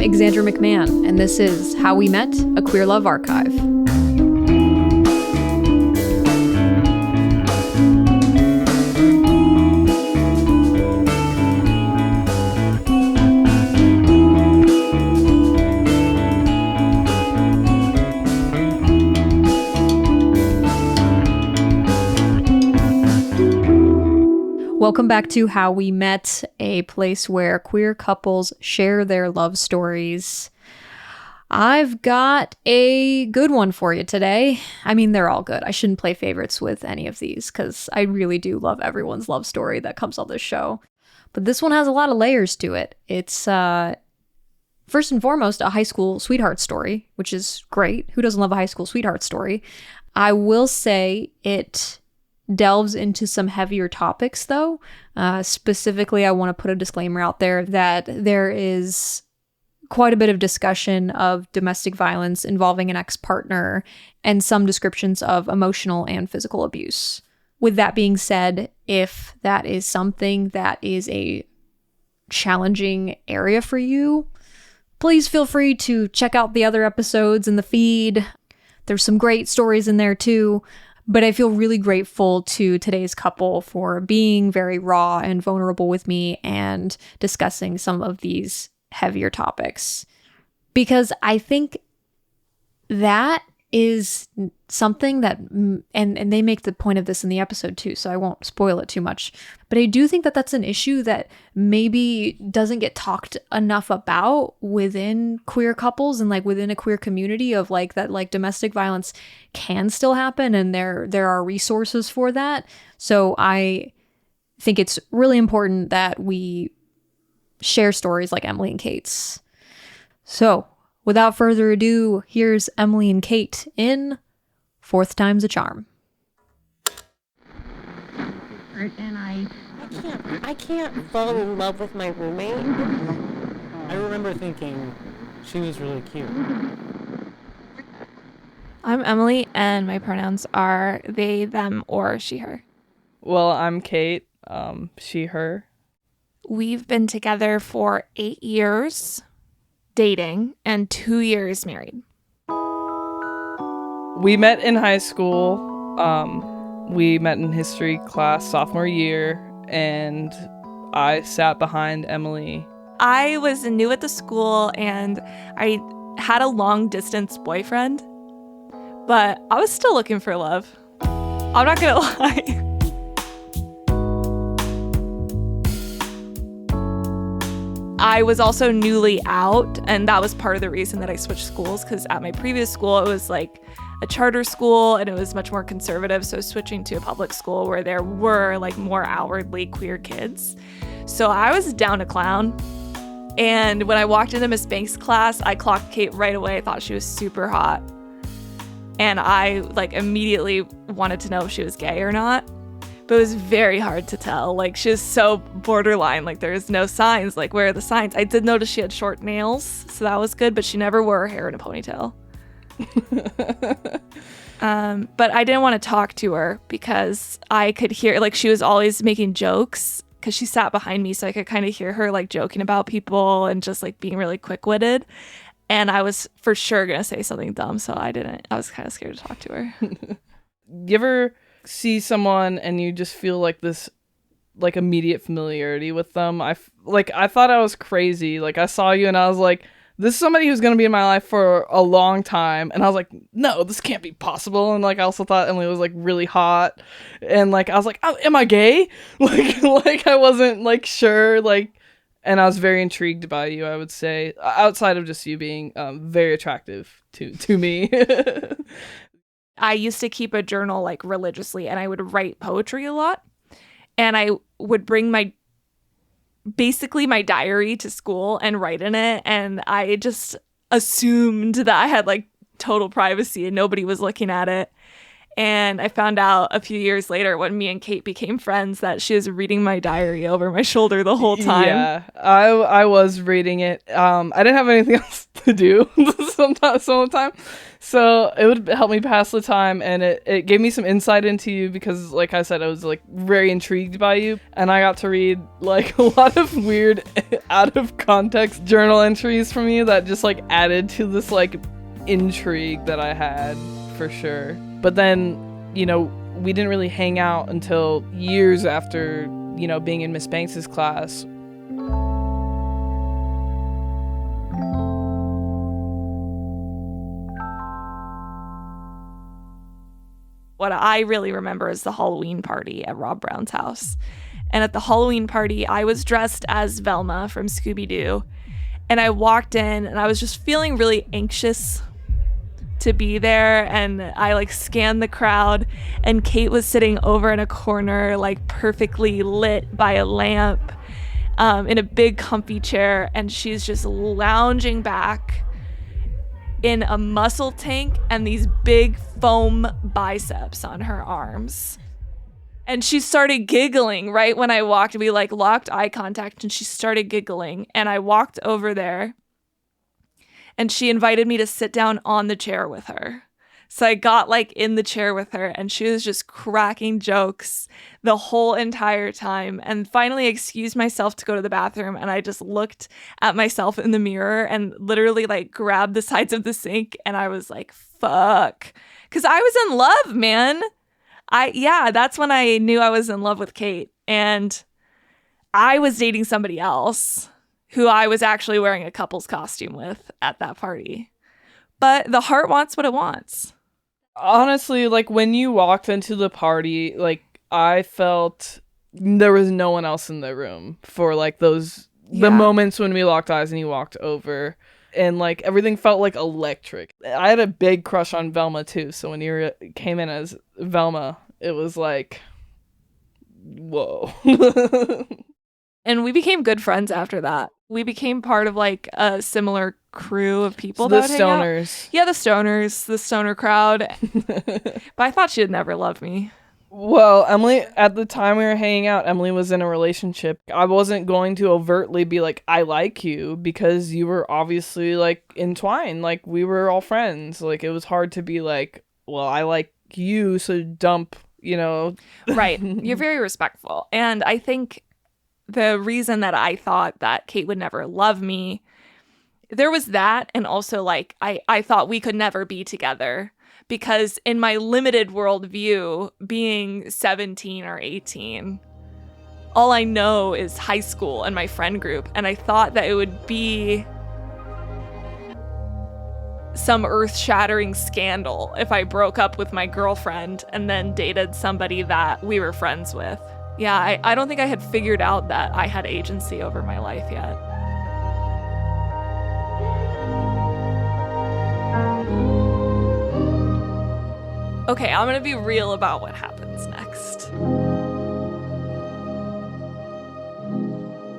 I'm Xandra McMahon, and this is How We Met, a Queer Love Archive. Welcome back to How We Met, a place where queer couples share their love stories. I've got a good one for you today. I mean, they're all good. I shouldn't play favorites with any of these because I really do love everyone's love story that comes on this show. But this one has a lot of layers to it. It's, first and foremost, a high school sweetheart story, which is great. Who doesn't love a high school sweetheart story? I will say it delves into some heavier topics, though. Specifically, I want to put a disclaimer out there that there is quite a bit of discussion of domestic violence involving an ex-partner and some descriptions of emotional and physical abuse. With that being said, if that is something that is a challenging area for you, please feel free to check out the other episodes in the feed. There's some great stories in there too. But I feel really grateful to today's couple for being very raw and vulnerable with me and discussing some of these heavier topics. Because I think that is something that, and they make the point of this in the episode too, so I won't spoil it too much. But I do think that that's an issue that maybe doesn't get talked enough about within queer couples and like within a queer community of like that, like domestic violence can still happen and there are resources for that. So I think it's really important that we share stories like Emily and Kate's. So without further ado, here's Emily and Kate in Fourth Time's a Charm. And I can't fall in love with my roommate. I remember thinking she was really cute. I'm Emily, and my pronouns are they, them, or she, her. Well, I'm Kate, she, her. We've been together for 8 years, dating, and 2 years married. We met in high school. We met in history class sophomore year, and I sat behind Emily. I was new at the school, and I had a long-distance boyfriend, but I was still looking for love. I'm not gonna lie. I was also newly out, and that was part of the reason that I switched schools, because at my previous school, it was like a charter school, and it was much more conservative, so switching to a public school where there were like more outwardly queer kids. So I was down to clown, and when I walked into Miss Banks' class, I clocked Kate right away. I thought she was super hot, and I like immediately wanted to know if she was gay or not. But it was very hard to tell. Like, she was so borderline. Like, there's no signs. Like, where are the signs? I did notice she had short nails, so that was good, but she never wore her hair in a ponytail. But I didn't want to talk to her because I could hear, like, she was always making jokes because she sat behind me, so I could kind of hear her, like, joking about people and just, like, being really quick-witted. And I was for sure going to say something dumb, so I didn't. I was kind of scared to talk to her. You ever see someone and you just feel like this like immediate familiarity with them? I thought I was crazy. Like, I saw you and I was like, this is somebody who's going to be in my life for a long time. And I was like, no, this can't be possible. And like, I also thought Emily was like really hot. And like, I was like, oh, am I gay? Like I wasn't like sure, like, and I was very intrigued by you, I would say, outside of just you being very attractive to me. I used to keep a journal like religiously, and I would write poetry a lot, and I would bring basically my diary to school and write in it, and I just assumed that I had like total privacy and nobody was looking at it. And I found out a few years later when me and Kate became friends that she was reading my diary over my shoulder the whole time. Yeah, I was reading it. I didn't have anything else to do sometimes, some of the time. So it would help me pass the time, and it gave me some insight into you because, like I said, I was like very intrigued by you, and I got to read like a lot of weird, out of context journal entries from you that just like added to this like intrigue that I had for sure. But then, you know, we didn't really hang out until years after, you know, being in Miss Banks's class. What I really remember is the Halloween party at Rob Brown's house. And at the Halloween party, I was dressed as Velma from Scooby-Doo. And I walked in and I was just feeling really anxious to be there. And I like scanned the crowd, and Kate was sitting over in a corner, like perfectly lit by a lamp, in a big comfy chair. And she's just lounging back in a muscle tank and these big foam biceps on her arms. And she started giggling right when I walked. We like locked eye contact and she started giggling. And I walked over there and she invited me to sit down on the chair with her. So I got like in the chair with her and she was just cracking jokes the whole entire time, and finally excused myself to go to the bathroom. And I just looked at myself in the mirror and literally like grabbed the sides of the sink. And I was like, fuck. Cause I was in love, man. That's when I knew I was in love with Kate. And I was dating somebody else who I was actually wearing a couple's costume with at that party. But the heart wants what it wants. Honestly, like when you walked into the party, like I felt there was no one else in the room for like the moments when we locked eyes and you walked over, and like everything felt like electric. I had a big crush on Velma too, so when you came in as Velma, it was like, whoa. And we became good friends after that. We became part of like a similar crew of people So that the would hang out. stoners. Yeah, the stoner crowd. But I thought she'd never love me. Well, Emily, at the time we were hanging out, Emily was in a relationship. I wasn't going to overtly be like, I like you, because you were obviously like entwined. Like we were all friends. Like it was hard to be like, well, I like you, so dump, you know. Right. You're very respectful. And I think the reason that I thought that Kate would never love me, there was that. And also like, I thought we could never be together. Because in my limited worldview, being 17 or 18, all I know is high school and my friend group. And I thought that it would be some earth-shattering scandal if I broke up with my girlfriend and then dated somebody that we were friends with. Yeah, I don't think I had figured out that I had agency over my life yet. Okay, I'm gonna be real about what happens next.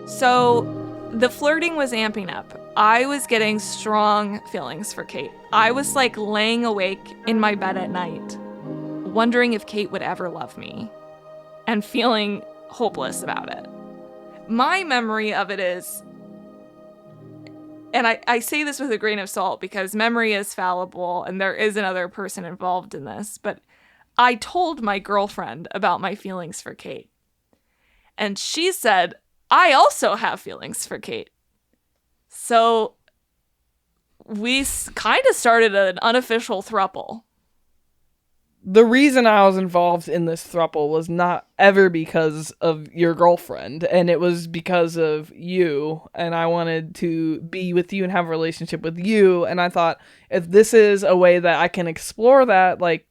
So, the flirting was amping up. I was getting strong feelings for Kate. I was like laying awake in my bed at night, wondering if Kate would ever love me, and feeling hopeless about it. My memory of it is, and I say this with a grain of salt because memory is fallible and there is another person involved in this, but I told my girlfriend about my feelings for Kate. And she said, I also have feelings for Kate. So we kind of started an unofficial throuple. The reason I was involved in this throuple was not ever because of your girlfriend, and it was because of you, and I wanted to be with you and have a relationship with you, and I thought, if this is a way that I can explore that, like,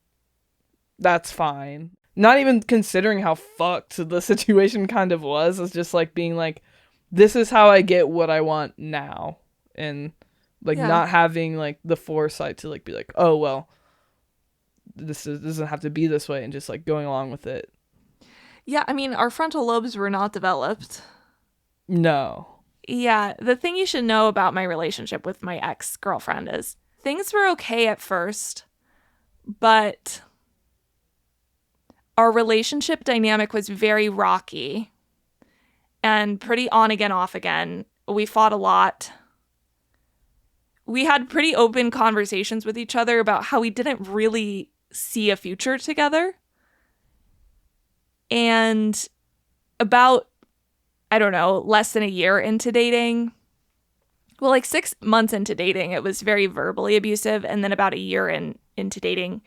that's fine. Not even considering how fucked the situation kind of was, it's just like being like, this is how I get what I want now, and like not having like the foresight to like be like, oh well, this doesn't have to be this way, and just like going along with it. Yeah, I mean, our frontal lobes were not developed. No. Yeah, the thing you should know about my relationship with my ex-girlfriend is things were okay at first, but our relationship dynamic was very rocky and pretty on again, off again. We fought a lot. We had pretty open conversations with each other about how we didn't really see a future together. And about, I don't know, less than a year into dating, well, like 6 months into dating, it was very verbally abusive. And then about a year into dating,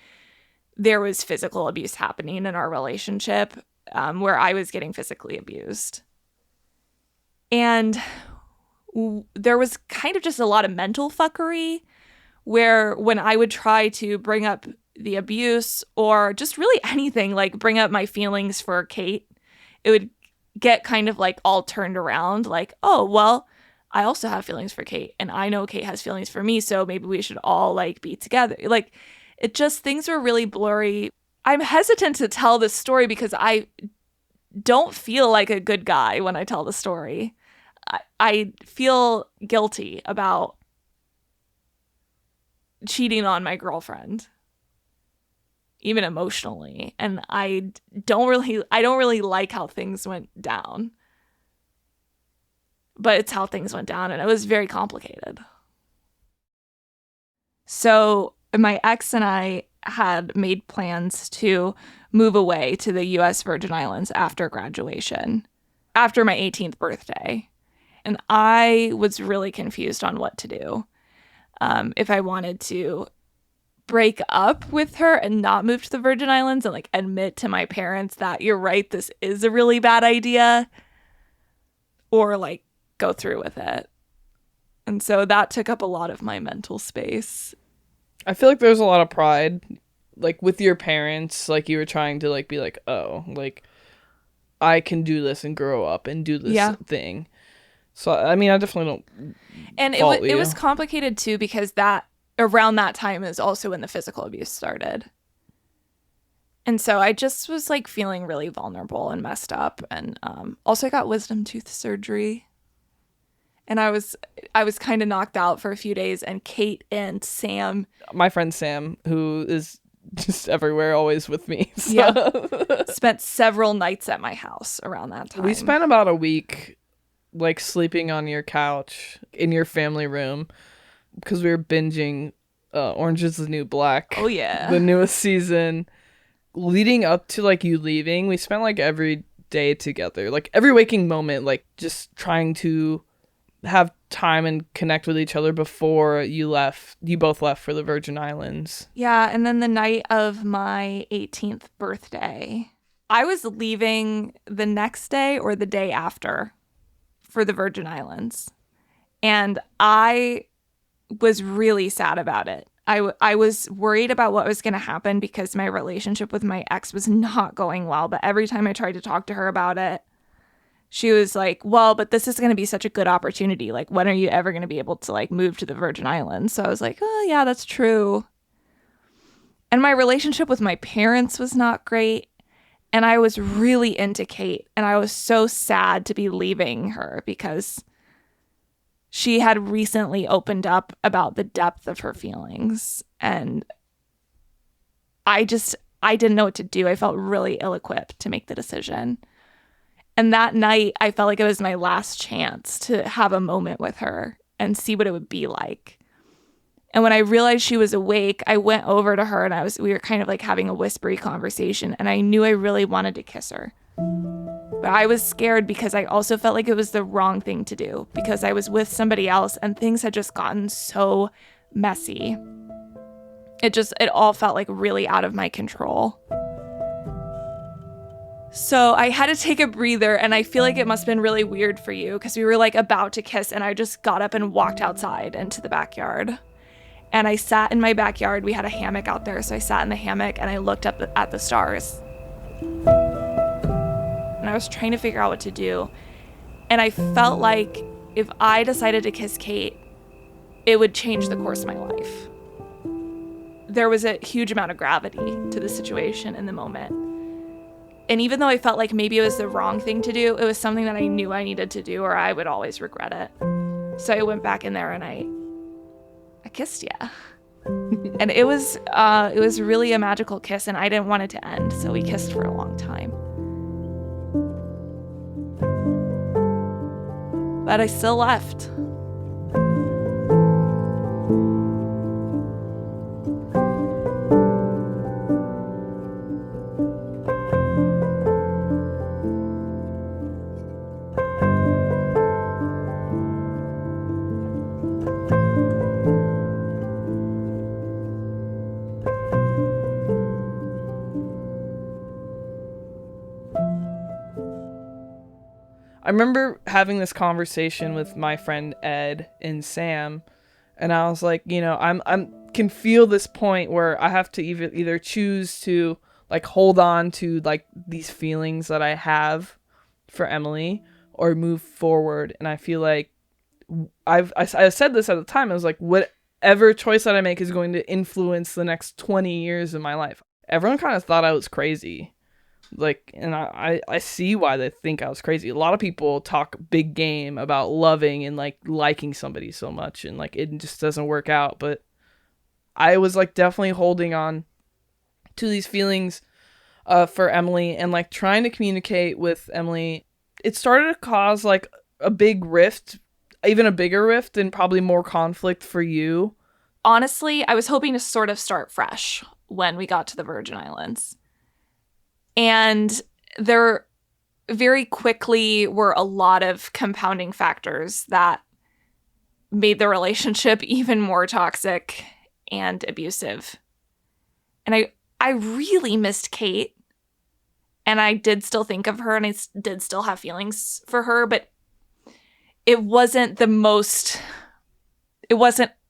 there was physical abuse happening in our relationship, where I was getting physically abused. And there was kind of just a lot of mental fuckery where when I would try to bring up the abuse or just really anything, like bring up my feelings for Kate, it would get kind of like all turned around, like, oh, well, I also have feelings for Kate and I know Kate has feelings for me, so maybe we should all like be together. Like, it just, things were really blurry. I'm hesitant to tell this story because I don't feel like a good guy when I tell the story. I feel guilty about cheating on my girlfriend, even emotionally. And I don't really like how things went down. But it's how things went down, and it was very complicated. So my ex and I had made plans to move away to the U.S. Virgin Islands after graduation, after my 18th birthday. And I was really confused on what to do. If I wanted to break up with her and not move to the Virgin Islands and like admit to my parents that you're right, this is a really bad idea, or like go through with it. And so that took up a lot of my mental space. I feel like there's a lot of pride, like with your parents, like you were trying to like be like, oh, like I can do this and grow up and do this thing. So I mean, I definitely don't. And it was complicated too because that around that time is also when the physical abuse started. And so I just was like feeling really vulnerable and messed up. And also I got wisdom tooth surgery. And I was kind of knocked out for a few days. And Kate and Sam, my friend Sam, who is just everywhere, always with me, so. Spent several nights at my house around that time. We spent about a week like sleeping on your couch in your family room because we were binging Orange is the New Black. Oh yeah, the newest season. Leading up to like you leaving, we spent like every day together, like every waking moment, like just trying to have time and connect with each other before you both left for the Virgin Islands. Yeah, and then the night of my 18th birthday, I was leaving the next day or the day after for the Virgin Islands. And I was really sad about it. I was worried about what was going to happen because my relationship with my ex was not going well. But every time I tried to talk to her about it, she was like, well, but this is going to be such a good opportunity. Like, when are you ever going to be able to like move to the Virgin Islands? So I was like, oh yeah, that's true. And my relationship with my parents was not great. And I was really into Kate. And I was so sad to be leaving her because she had recently opened up about the depth of her feelings. And I didn't know what to do. I felt really ill-equipped to make the decision. And that night, I felt like it was my last chance to have a moment with her and see what it would be like. And when I realized she was awake, I went over to her and we were kind of like having a whispery conversation. And I knew I really wanted to kiss her. But I was scared because I also felt like it was the wrong thing to do because I was with somebody else and things had just gotten so messy. It all felt like really out of my control. So I had to take a breather, and I feel like it must have been really weird for you because we were like about to kiss, and I just got up and walked outside into the backyard. And I sat in my backyard. We had a hammock out there, so I sat in the hammock and I looked up at the stars. And I was trying to figure out what to do. And I felt like if I decided to kiss Kate, it would change the course of my life. There was a huge amount of gravity to the situation in the moment. And even though I felt like maybe it was the wrong thing to do, it was something that I knew I needed to do or I would always regret it. So I went back in there and I kissed you. And it was really a magical kiss, and I didn't want it to end, so we kissed for a long time. But I still left. I remember having this conversation with my friend Ed and Sam, and I was like, I'm can feel this point where I have to either choose to like hold on to like these feelings that I have for Emily or move forward. And I feel like I said this at the time. I was like, whatever choice that I make is going to influence the next 20 years of my life. Everyone kind of thought I was crazy. Like, and I see why they think I was crazy. A lot of people talk big game about loving and like liking somebody so much, and like it just doesn't work out. But I was like definitely holding on to these feelings for Emily, and like trying to communicate with Emily. It started to cause like a big rift, even a bigger rift, and probably more conflict for you. Honestly, I was hoping to sort of start fresh when we got to the Virgin Islands. And there very quickly were a lot of compounding factors that made the relationship even more toxic and abusive. And I really missed Kate. And I did still think of her, and I did still have feelings for her, but it wasn't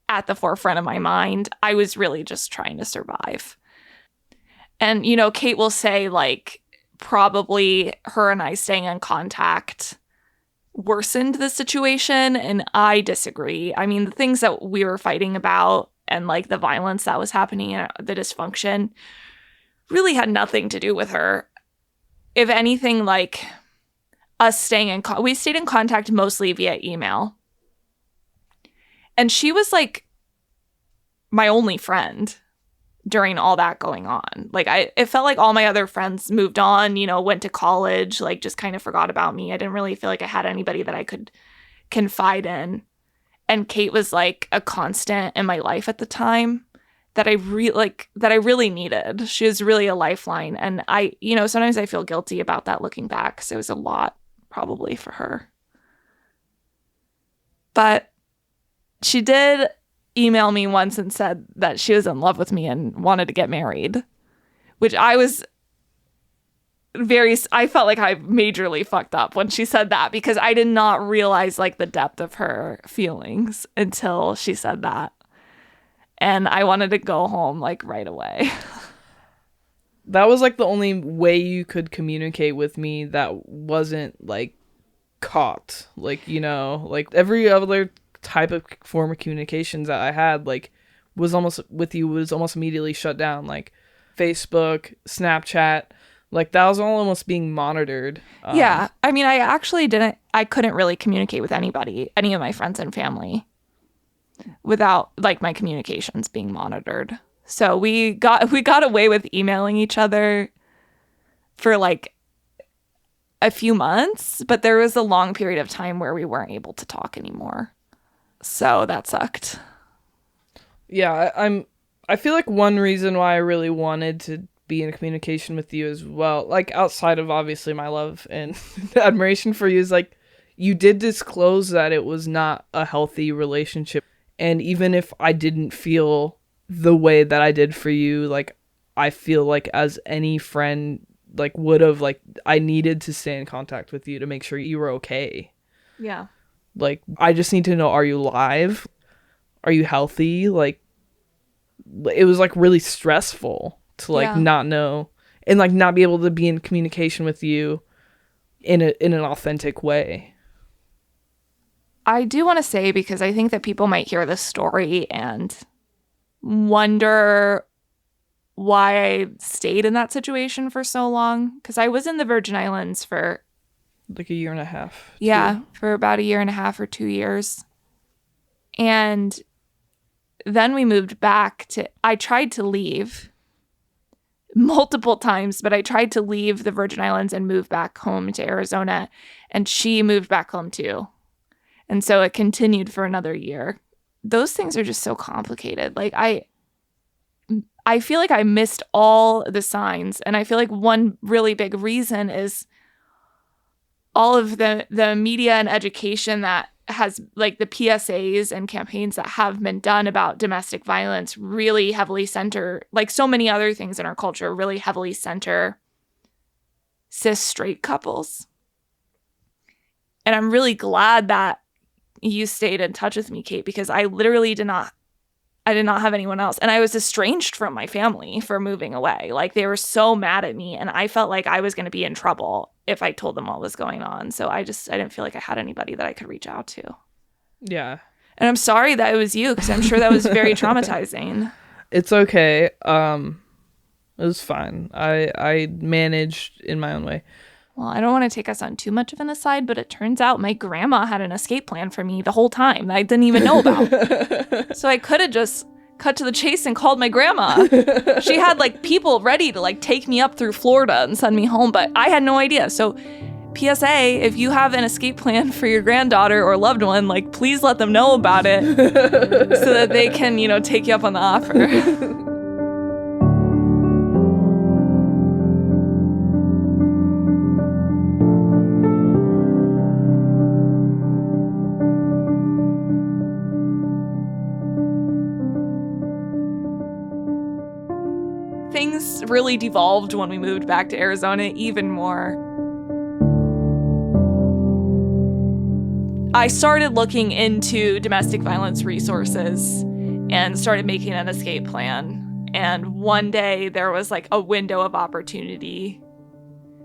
at the forefront of my mind. I was really just trying to survive. And, Kate will say, like, probably her and I staying in contact worsened the situation, and I disagree. I mean, the things that we were fighting about and, like, the violence that was happening, the dysfunction, really had nothing to do with her. If anything, like, us staying in we stayed in contact mostly via email. And she was, like, my only friend during all that going on. Like, it felt like all my other friends moved on, went to college, like, just kind of forgot about me. I didn't really feel like I had anybody that I could confide in. And Kate was like a constant in my life at the time that I really needed. She was really a lifeline. And I, sometimes I feel guilty about that looking back, because it was a lot probably for her. But she did email me once and said that she was in love with me and wanted to get married, which I felt like I majorly fucked up when she said that, because I did not realize like the depth of her feelings until she said that. And I wanted to go home like right away. That was like the only way you could communicate with me that wasn't like caught. Like, like every other type of form of communications that I had, like, was almost immediately shut down. Like Facebook, Snapchat, like that was all almost being monitored. Yeah. I mean, I couldn't really communicate with anybody, any of my friends and family, without like my communications being monitored. So we got away with emailing each other for like a few months, but there was a long period of time where we weren't able to talk anymore. So that sucked. Yeah, I feel like one reason why I really wanted to be in communication with you as well, like outside of obviously my love and admiration for you, is like you did disclose that it was not a healthy relationship. And even if I didn't feel the way that I did for you, like I feel like as any friend like would have, like I needed to stay in contact with you to make sure you were okay. Yeah. Like, I just need to know, are you alive? Are you healthy? Like, it was, like, really stressful to, like, not know and, like, not be able to be in communication with you in an authentic way. I do want to say, because I think that people might hear this story and wonder why I stayed in that situation for so long. Because I was in the Virgin Islands for like a year and a half. Yeah, for about a year and a half or 2 years. And then we moved back to, I tried to leave multiple times, but I tried to leave the Virgin Islands and move back home to Arizona, and she moved back home too. And so it continued for another year. Those things are just so complicated. Like I feel like I missed all the signs, and I feel like one really big reason is all of the media and education that has, like, the PSAs and campaigns that have been done about domestic violence really heavily center, like so many other things in our culture, really heavily center cis straight couples. And I'm really glad that you stayed in touch with me, Kate, because I literally did not have anyone else. And I was estranged from my family for moving away. Like, they were so mad at me, and I felt like I was going to be in trouble if I told them what was going on. So I didn't feel like I had anybody that I could reach out to. Yeah. And I'm sorry that it was you, because I'm sure that was very traumatizing. It's okay. It was fine. I managed in my own way. Well, I don't want to take us on too much of an aside, but it turns out my grandma had an escape plan for me the whole time that I didn't even know about. So I could have just cut to the chase and called my grandma. She had, like, people ready to, like, take me up through Florida and send me home, but I had no idea. So PSA, if you have an escape plan for your granddaughter or loved one, like, please let them know about it so that they can, take you up on the offer. Things really devolved when we moved back to Arizona even more. I started looking into domestic violence resources and started making an escape plan. And one day there was, like, a window of opportunity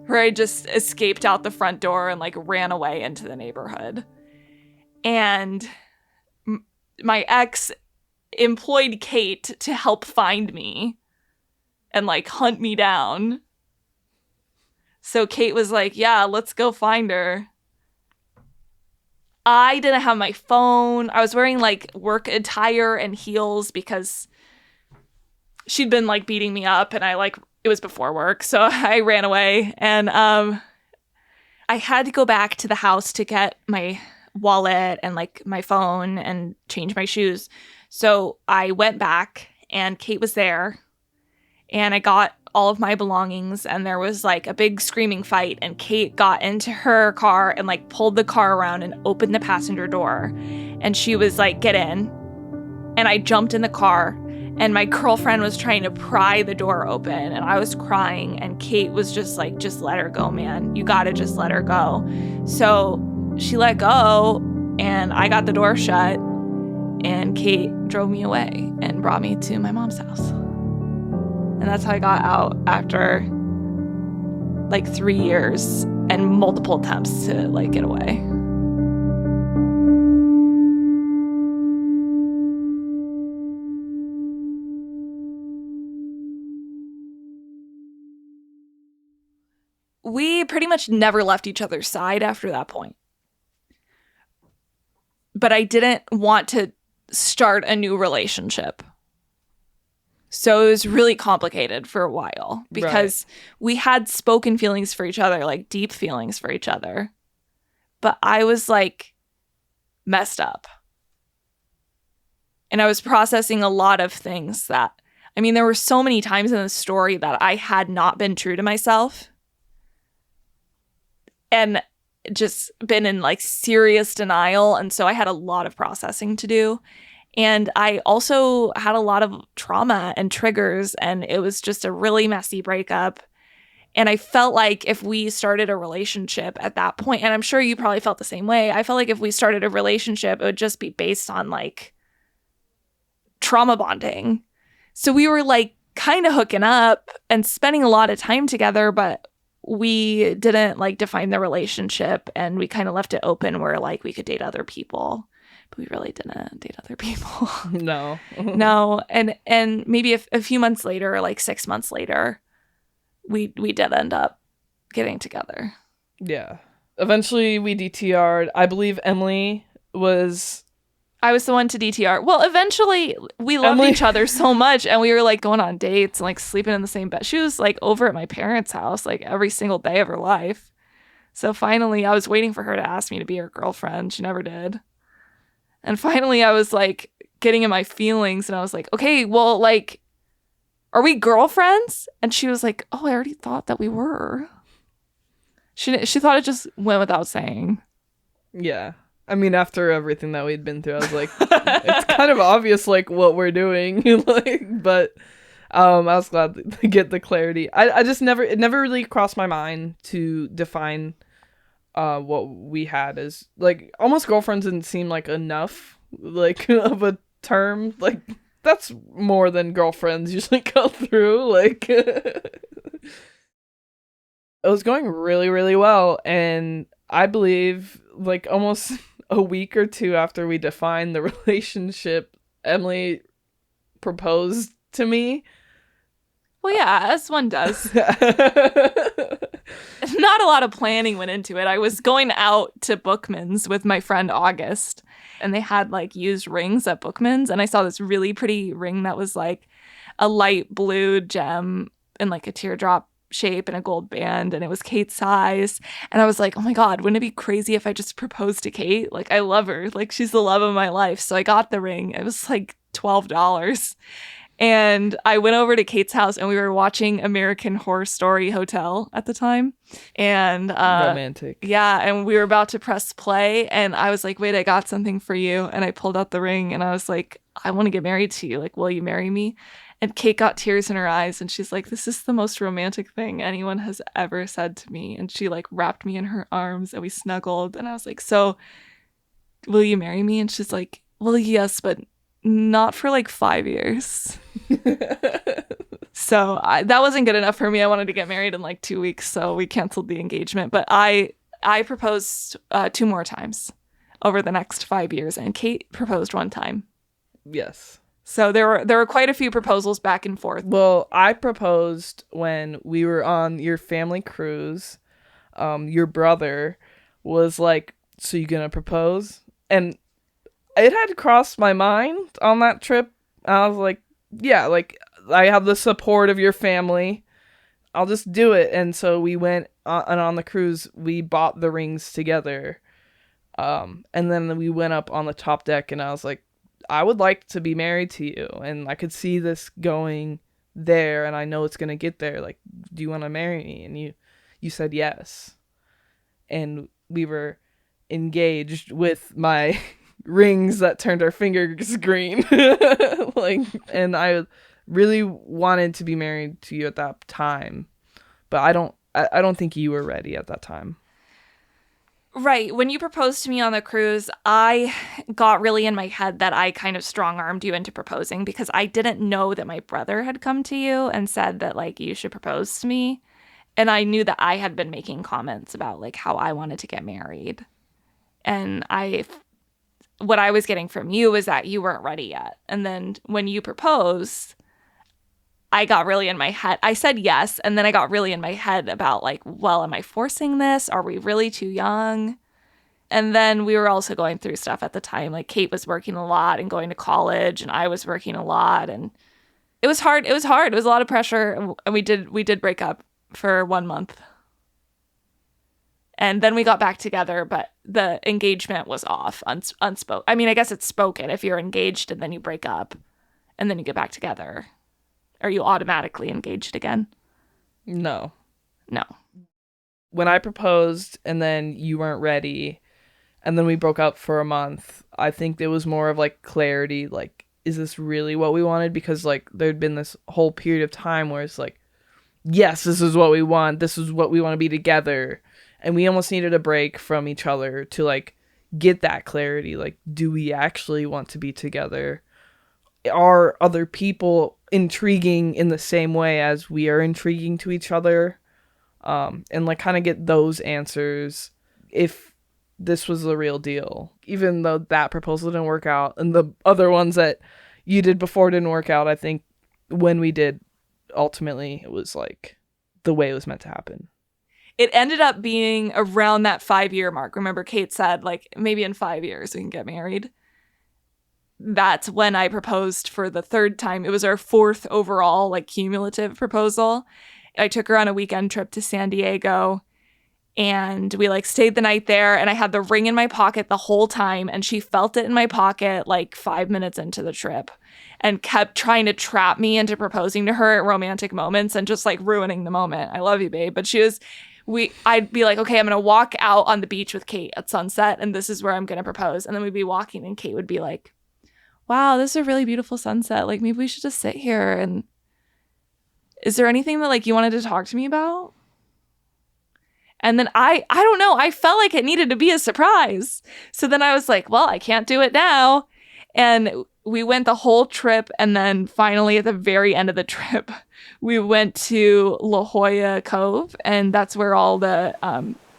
where I just escaped out the front door and, like, ran away into the neighborhood. And my ex employed Kate to help find me and, like, hunt me down. So Kate was like, yeah, let's go find her. I didn't have my phone. I was wearing, like, work attire and heels because she'd been, like, beating me up, and it was before work, so I ran away. And I had to go back to the house to get my wallet and, like, my phone and change my shoes. So I went back, and Kate was there. And I got all of my belongings, and there was, like, a big screaming fight, and Kate got into her car and, like, pulled the car around and opened the passenger door. And she was like, get in. And I jumped in the car, and my girlfriend was trying to pry the door open, and I was crying, and Kate was just like, just let her go, man. You gotta just let her go. So she let go, and I got the door shut, and Kate drove me away and brought me to my mom's house. And that's how I got out after, like, 3 years and multiple attempts to, like, get away. We pretty much never left each other's side after that point. But I didn't want to start a new relationship. So it was really complicated for a while because we had spoken feelings for each other, like deep feelings for each other. But I was, like, messed up. And I was processing a lot of things that, I mean, there were so many times in the story that I had not been true to myself and just been in, like, serious denial. And so I had a lot of processing to do. And I also had a lot of trauma and triggers, and it was just a really messy breakup. And I felt like if we started a relationship at that point, and I'm sure you probably felt the same way, I felt like if we started a relationship, it would just be based on, like, trauma bonding. So we were, like, kind of hooking up and spending a lot of time together, but we didn't, like, define the relationship, and we kind of left it open where, like, we could date other people. But we really didn't date other people. No. No. And maybe a few months later, like 6 months later, we did end up getting together. Yeah. Eventually we DTR'd. I believe Emily was I was the one to DTR. Well, eventually we loved Emily- each other so much, and we were like going on dates and like sleeping in the same bed. She was like over at my parents' house like every single day of her life. So finally, I was waiting for her to ask me to be her girlfriend. She never did. And finally, I was like getting in my feelings, and I was like, okay, well, like, are we girlfriends? And she was like, oh, I already thought that we were. She thought it just went without saying. Yeah. I mean, after everything that we'd been through, I was like, it's kind of obvious, like, what we're doing. Like, but I was glad to get the clarity. I just it never really crossed my mind to define what we had as, like, almost girlfriends didn't seem like enough, like, of a term. Like, that's more than girlfriends usually go through. Like, it was going really, really well. And I believe, like, almost a week or two after we defined the relationship, Emily proposed to me. Well, yeah, as one does. Not a lot of planning went into it. I was going out to Bookman's with my friend August, and they had like used rings at Bookman's, and I saw this really pretty ring that was like a light blue gem in like a teardrop shape and a gold band, and it was Kate's size. And I was like, oh my God, wouldn't it be crazy if I just proposed to Kate? Like, I love her. Like, she's the love of my life. So I got the ring. It was like $12. And I went over to Kate's house, and we were watching American Horror Story Hotel at the time. And Romantic. yeah, and we were about to press play, and I was like, wait, I got something for you. And I pulled out the ring, and I was like, I want to get married to you. Like, will you marry me? And Kate got tears in her eyes, and she's like, this is the most romantic thing anyone has ever said to me. And she like wrapped me in her arms, and we snuggled. And I was like, so will you marry me? And she's like, well, yes, but not for like 5 years. So that wasn't good enough for me. I wanted to get married in like 2 weeks, so we canceled the engagement. But I proposed 2 more times over the next 5 years, and Kate proposed 1 time. Yes. So there were quite a few proposals back and forth. Well, I proposed when we were on your family cruise. Your brother was like, so you gonna propose? And it had crossed my mind on that trip. I was like, yeah, like, I have the support of your family. I'll just do it. And so we went on the cruise. We bought the rings together. And then we went up on the top deck, and I was like, I would like to be married to you. And I could see this going there, and I know it's going to get there. Like, do you want to marry me? And you said yes. And we were engaged with my rings that turned our fingers green. Like, and I really wanted to be married to you at that time, but I don't think you were ready at that time. Right. When you proposed to me on the cruise, I got really in my head that I kind of strong-armed you into proposing, because I didn't know that my brother had come to you and said that, like, you should propose to me. And I knew that I had been making comments about, like, how I wanted to get married. And what I was getting from you was that you weren't ready yet. And then when you proposed, I got really in my head. I said yes, and then I got really in my head about, like, well, am I forcing this? Are we really too young? And then we were also going through stuff at the time. Like, Kate was working a lot and going to college, and I was working a lot, and it was hard. It was hard. It was a lot of pressure, and we did break up for 1 month. And then we got back together, but the engagement was off, unspoken. I mean, I guess it's spoken if you're engaged and then you break up and then you get back together. Are you automatically engaged again? No. No. When I proposed and then you weren't ready, and then we broke up for a month, I think it was more of like clarity, like, is this really what we wanted? Because, like, there'd been this whole period of time where it's like, yes, this is what we want. This is what we want to be together. And we almost needed a break from each other to, like, get that clarity. Like, do we actually want to be together? Are other people intriguing in the same way as we are intriguing to each other? And, like, kind of get those answers if this was the real deal. Even though that proposal didn't work out and the other ones that you did before didn't work out, I think when we did, ultimately, it was, like, the way it was meant to happen. It ended up being around that 5-year mark. Remember, Kate said, like, maybe in 5 years we can get married. that's when I proposed for the third time. It was our fourth overall, like, cumulative proposal. I took her on a weekend trip to San Diego, and we like stayed the night there, and I had the ring in my pocket the whole time, and she felt it in my pocket like 5 minutes into the trip and kept trying to trap me into proposing to her at romantic moments and just like ruining the moment. I love you, babe. But I'd be like, okay, I'm going to walk out on the beach with Kate at sunset, and this is where I'm going to propose. And then we'd be walking, and Kate would be like, wow, this is a really beautiful sunset. Like, maybe we should just sit here. And is there anything that like you wanted to talk to me about? And then I don't know, I felt like it needed to be a surprise. So then I was like, well, I can't do it now. And we went the whole trip. And then finally at the very end of the trip, we went to La Jolla Cove. And that's where all the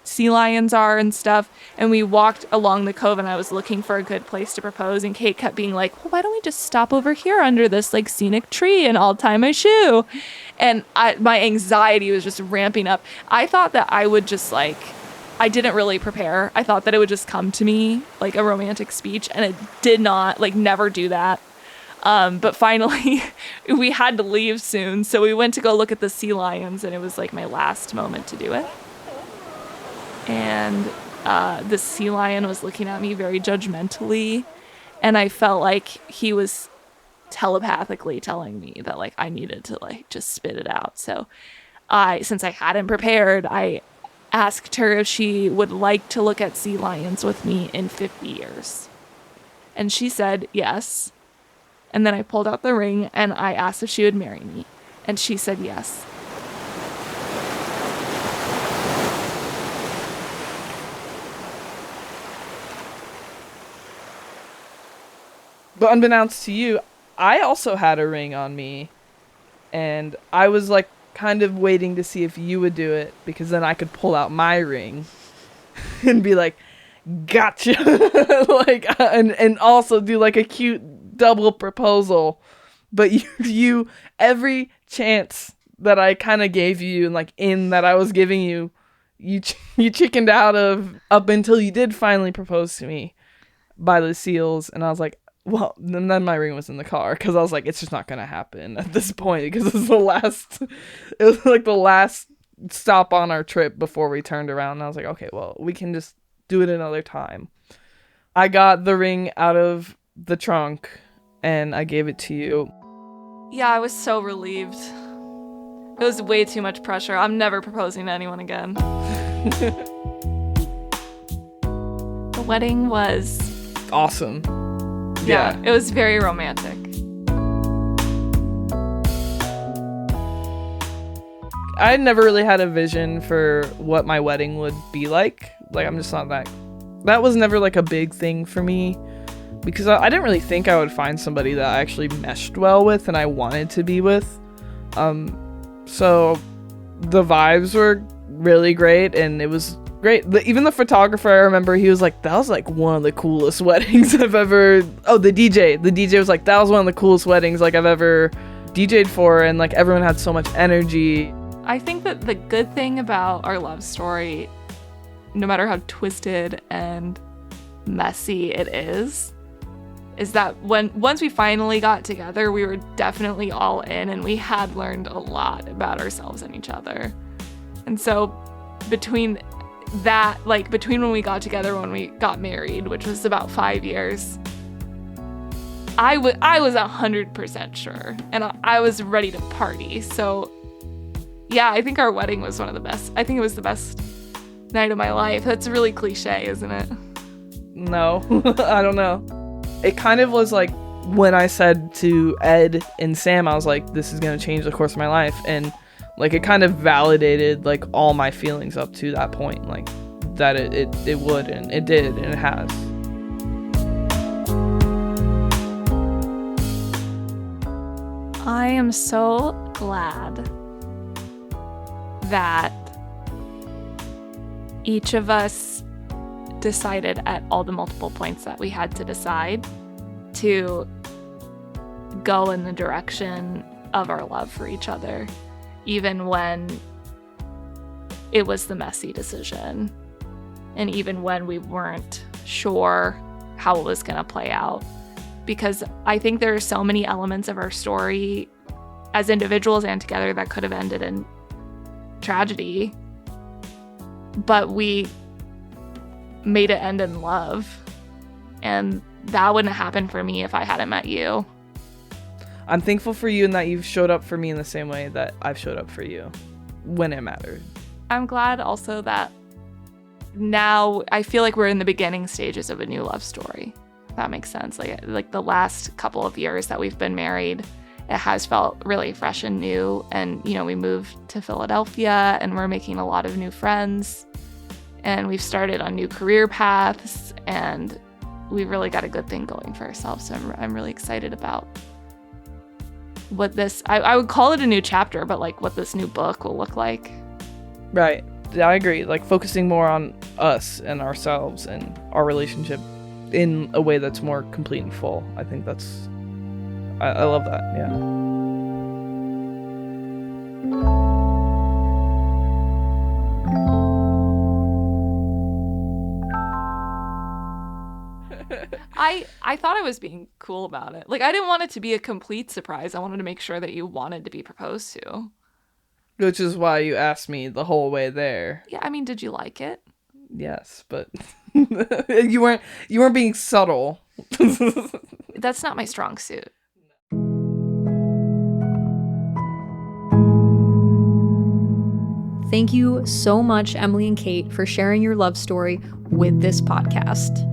sea lions are and stuff. And we walked along the cove, and I was looking for a good place to propose. And Kate kept being like, well, why don't we just stop over here under this like scenic tree and I'll tie my shoe? And my anxiety was just ramping up. I thought that I would just like, I didn't really prepare. I thought that it would just come to me like a romantic speech, and it did not, like, never do that. But finally, we had to leave soon. So we went to go look at the sea lions, and it was like my last moment to do it. And the sea lion was looking at me very judgmentally, and I felt like he was telepathically telling me that like I needed to like just spit it out. So since I hadn't prepared, I asked her if she would like to look at sea lions with me in 50 years. And she said yes. And then I pulled out the ring, and I asked if she would marry me, and she said yes. But unbeknownst to you, I also had a ring on me, and I was like kind of waiting to see if you would do it, because then I could pull out my ring and be like, gotcha. Like, and also do like a cute double proposal. But you every chance that I kind of gave you, and like in that I was giving you, you chickened out of, up until you did finally propose to me by the seals. And I was like, well, and then my ring was in the car, because I was like, it's just not gonna happen at this point, because it was like the last stop on our trip before we turned around. And I was like, okay, well, we can just do it another time. I got the ring out of the trunk, and I gave it to you. Yeah, I was so relieved. It was way too much pressure. I'm never proposing to anyone again. The wedding was awesome. Yeah, it was very romantic. I never really had a vision for what my wedding would be like. Like, I'm just not that was never like a big thing for me, because I didn't really think I would find somebody that I actually meshed well with and I wanted to be with. So the vibes were really great, and it was great. Even the photographer, I remember, he was like, that was like one of the coolest weddings I've ever... Oh, the DJ was like, that was one of the coolest weddings like I've ever DJ'd for, and like everyone had so much energy. I think that the good thing about our love story, no matter how twisted and messy it is that once we finally got together, we were definitely all in, and we had learned a lot about ourselves and each other. And so between when we got together, when we got married, which was about 5 years, I was 100% sure, and I was ready to party. So yeah, I think our wedding was one of the best. I think it was the best night of my life. That's really cliche, isn't it? No, I don't know. It kind of was like when I said to Ed and Sam, I was like, this is going to change the course of my life. And like, it kind of validated like all my feelings up to that point, like that it would, and it did, and it has. I am so glad that each of us decided at all the multiple points that we had to decide to go in the direction of our love for each other, even when it was the messy decision, and even when we weren't sure how it was going to play out. because I think there are so many elements of our story as individuals and together that could have ended in tragedy, but we made it end in love. And that wouldn't have happened for me if I hadn't met you. I'm thankful for you and that you've showed up for me in the same way that I've showed up for you when it mattered. I'm glad also that now I feel like we're in the beginning stages of a new love story. If that makes sense. Like the last couple of years that we've been married, it has felt really fresh and new. And, you know, we moved to Philadelphia and we're making a lot of new friends. And we've started on new career paths. And we've really got a good thing going for ourselves. So I'm really excited about what this, I would call it a new chapter, but like what this new book will look like. Right. I agree. Like focusing more on us and ourselves and our relationship in a way that's more complete and full. I think that's, I love that. Yeah. I thought I was being cool about it. Like, I didn't want it to be a complete surprise. I wanted to make sure that you wanted to be proposed to. Which is why you asked me the whole way there. Yeah, I mean, did you like it? Yes, but you weren't being subtle. That's not my strong suit. Thank you so much, Emily and Kate, for sharing your love story with this podcast.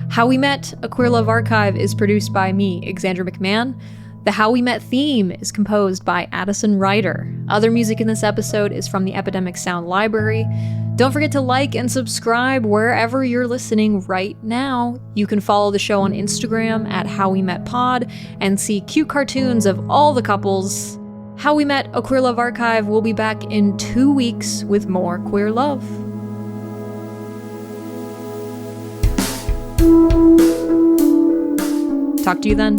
How We Met, A Queer Love Archive is produced by me, Xandra McMahon. The How We Met theme is composed by Addison Ryder. Other music in this episode is from the Epidemic Sound Library. Don't forget to like and subscribe wherever you're listening right now. You can follow the show on Instagram at How We Met Pod and see cute cartoons of all the couples. How We Met, A Queer Love Archive will be back in 2 weeks with more queer love. Talk to you then.